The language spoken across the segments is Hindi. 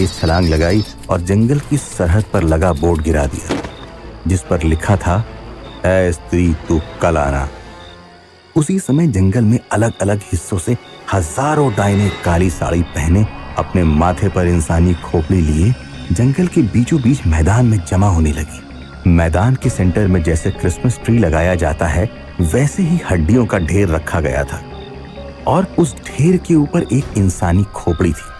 तेज छलांग लगाई और जंगल की सरहद पर लगा बोर्ड गिरा दिया, जिस पर लिखा था, ऐ स्त्री तू कल आना। उसी समय जंगल में अलग अलग हिस्सों से हजारों डायने काली साड़ी पहने, अपने माथे पर इंसानी खोपड़ी लिए जंगल के बीचों बीच मैदान में जमा होने लगी। मैदान के सेंटर में जैसे क्रिसमस ट्री लगाया जाता है, वैसे ही हड्डियों का ढेर रखा गया था और उस ढेर के ऊपर एक इंसानी खोपड़ी थी।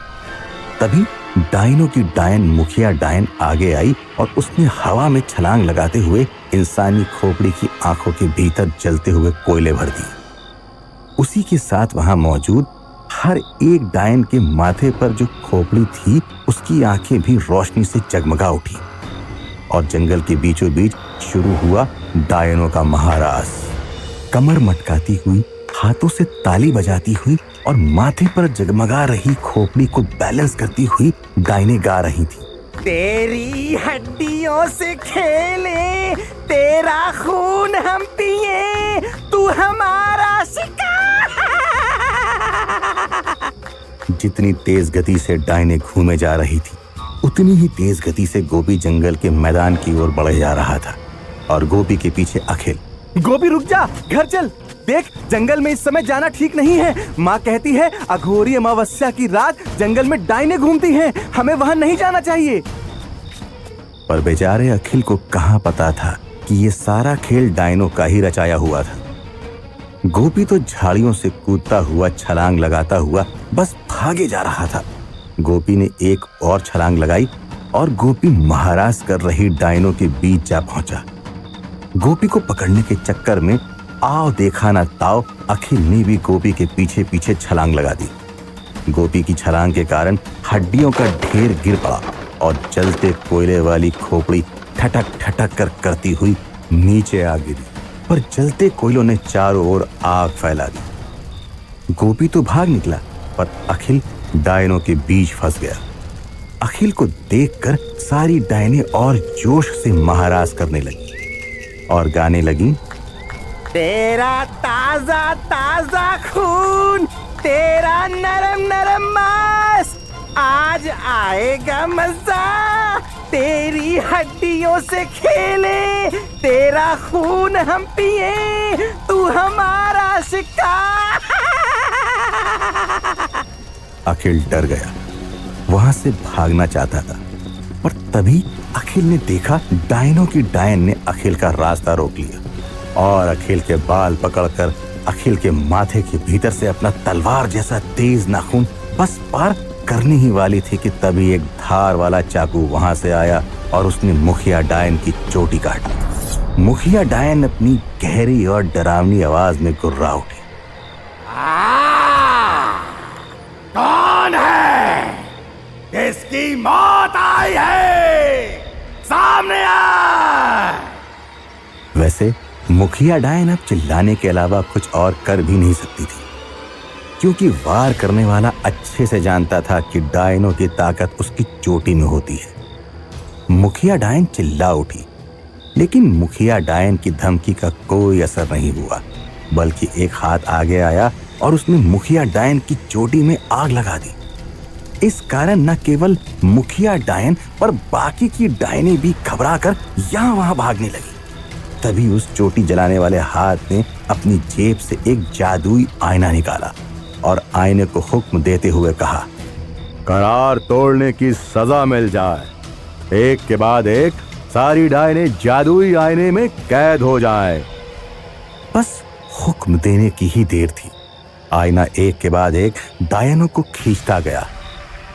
तभी डायनों की डायन मुखिया डायन आगे आई और उसने हवा में छलांग लगाते हुए इंसानी खोपड़ी की आंखों के भीतर जलते हुए कोयले भर दिए। उसी के साथ वहां मौजूद हर एक डायन के माथे पर जो खोपड़ी थी, उसकी आंखें भी रोशनी से जगमगा उठी और जंगल के बीचों बीच शुरू हुआ डायनों का महारास। कमर मटकाती हुई, हाथों से ताली बजाती हुई और माथे पर जगमगा रही खोपड़ी को बैलेंस करती हुई डायने गा रही थी, तेरी हड्डियों से खेले, तेरा खून हम पिए, तू हमारा शिकार। जितनी तेज गति से डायने घूमे जा रही थी, उतनी ही तेज गति से गोपी जंगल के मैदान की ओर बढ़े जा रहा था और गोपी के पीछे अखिल। गोपी रुक जा, घर चल। देख, जंगल में इस समय जाना ठीक नहीं है। माँ कहती है अघोरी अमावस्या की रात जंगल में डायने घूमती हैं, हमें वहां नहीं जाना चाहिए। पर बेचारे अखिल को कहाँ पता था कि ये सारा खेल डायनों का ही रचाया हुआ था। गोपी तो झाड़ियों से कूदता हुआ, छलांग लगाता हुआ बस भागे जा रहा था। गोपी ने एक और छलांग लगाई और गोपी महाराज कर रही डायनों के बीच जा पहुंचा। गोपी को पकड़ने के चक्कर में आओ देखा ना ताओ, अखिल ने भी गोपी के पीछे पीछे छलांग लगा दी। गोपी की छलांग के कारण हड्डियों का ढेर गिर पड़ा और जलते कोयले वाली खोपड़ी ठटक ठटक कर करती हुई नीचे आ गिरी, पर जलते कोयलों ने चारों ओर आग फैला दी। गोपी तो भाग निकला, पर अखिल डायनों के बीच फंस गया। अखिल को देखकर सारी डायने और जोश से महाराज करने लगी और गाने लगी, तेरा ताजा ताजा खून, तेरा नरम नरम मांस, आज आएगा मजा, तेरी हड्डियों से खेले, तेरा खून हम पिए, तू हमारा शिकार। अखिल डर गया, वहां से भागना चाहता था, पर तभी अखिल ने देखा डायनों की डायन ने अखिल का रास्ता रोक लिया और अखिल के बाल पकड़कर अखिल के माथे के भीतर से अपना तलवार जैसा तेज नाखून बस पार करने ही वाली थी कि तभी एक धार वाला चाकू वहां से आया और उसने मुखिया डायन की चोटी काटी। मुखिया डायन अपनी गहरी और डरावनी आवाज में गुर्रा उठी, कौन है? किसकी मौत आई है? सामने आ! वैसे मुखिया डायन अब चिल्लाने के अलावा कुछ और कर भी नहीं सकती थी, क्योंकि वार करने वाला अच्छे से जानता था कि डायनों की ताकत उसकी चोटी में होती है। मुखिया डायन चिल्ला उठी, लेकिन मुखिया डायन की धमकी का कोई असर नहीं हुआ, बल्कि एक हाथ आगे आया और उसने मुखिया डायन की चोटी में आग लगा दी। इस कारण न केवल मुखिया डायन पर बाकी की डायनें भी घबराकर यहाँ वहां भागने लगी। तभी उस चोटी जलाने वाले हाथ ने अपनी जेब से एक जादुई आईना निकाला और आईने को हुक्म देते हुए कहा, करार तोड़ने की सजा मिल जाए, एक के बाद एक सारी डायनें जादुई आईने में कैद हो जाएं। बस हुक्म देने की ही देर थी। आईना एक के बाद एक डायनों को खींचता गया।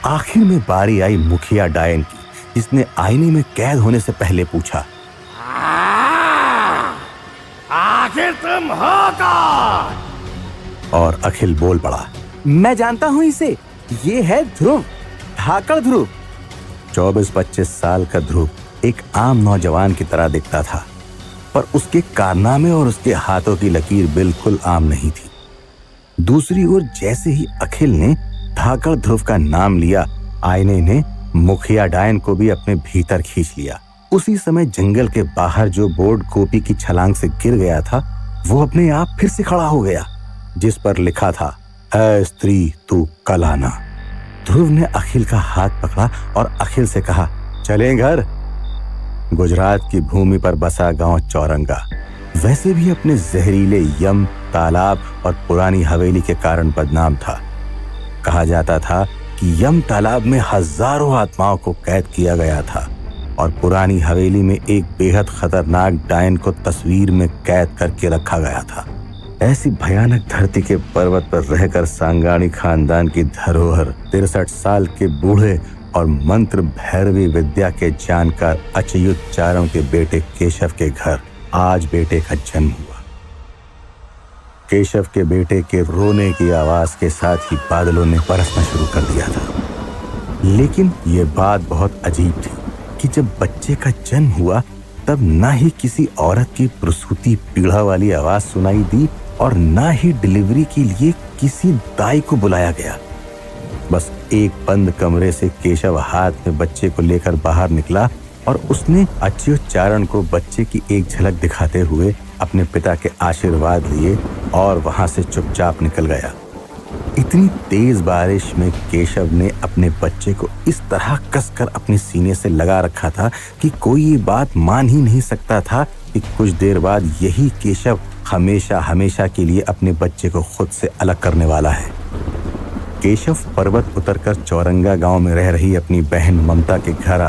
आखिर में बारी आई मुखिया डायन की, जिसने आईने में कैद होने से पहले पूछा, आखिर तुम हो कौन? और अखिल बोल पड़ा, मैं जानता हूं इसे, ये है ध्रुव, धाकड़ ध्रुव। 24-25 साल का ध्रुव एक आम नौजवान की तरह दिखता था, पर उसके कारनामे और उसके हाथों की लकीर बिल्कुल आम नहीं थी। दूसरी ओर जैसे ही अखिल ने धाकड़ ध्रुव का नाम लिया, आईने ने मुखिया डायन को भी अपने भीतर खींच लिया। उसी समय जंगल के बाहर जो बोर्ड गोपी की छलांग से गिर गया था, वो अपने आप फिर से खड़ा हो गया, जिस पर लिखा था, ऐ स्त्री तू कल आना। ध्रुव ने अखिल का हाथ पकड़ा और अखिल से कहा, चलें घर। गुजरात की भूमि पर बसा गांव चौरंगा वैसे भी अपने जहरीले यम, तालाब और पुरानी हवेली के कारण बदनाम था। कहा जाता था कि यम तालाब में हजारों आत्माओं को कैद किया गया था और पुरानी हवेली में एक बेहद खतरनाक डायन को तस्वीर में कैद करके रखा गया था। ऐसी भयानक धरती के पर्वत पर रहकर सांगाणी खानदान की धरोहर 63 साल के बूढ़े और मंत्र भैरवी विद्या के जानकार अच्युत चारण के बेटे केशव के घर आज बेटे का जन्म हुआ। केशव के बेटे के रोने की आवाज के साथ ही बादलों ने बरसना शुरू कर दिया था। लेकिन ये बात बहुत अजीब थी कि जब बच्चे का जन्म हुआ तब ना ही किसी औरत की प्रसूति पीड़ा वाली आवाज सुनाई दी और ना ही डिलीवरी के लिए किसी दाई को बुलाया गया। बस एक बंद कमरे से केशव हाथ में बच्चे को लेकर बाहर निकला और उसने अच्युत चारण को बच्चे की एक झलक दिखाते हुए अपने पिता के आशीर्वाद लिए और वहां से चुपचाप निकल गया। इतनी तेज बारिश में केशव ने अपने बच्चे को इस तरह कसकर अपने सीने से लगा रखा था कि कोई ये बात मान ही नहीं सकता था कि कुछ देर बाद यही केशव हमेशा हमेशा के लिए अपने बच्चे को खुद से अलग करने वाला है। केशव पर्वत उतरकर चौरंगा गांव में रह रही अपनी बहन ममता के घर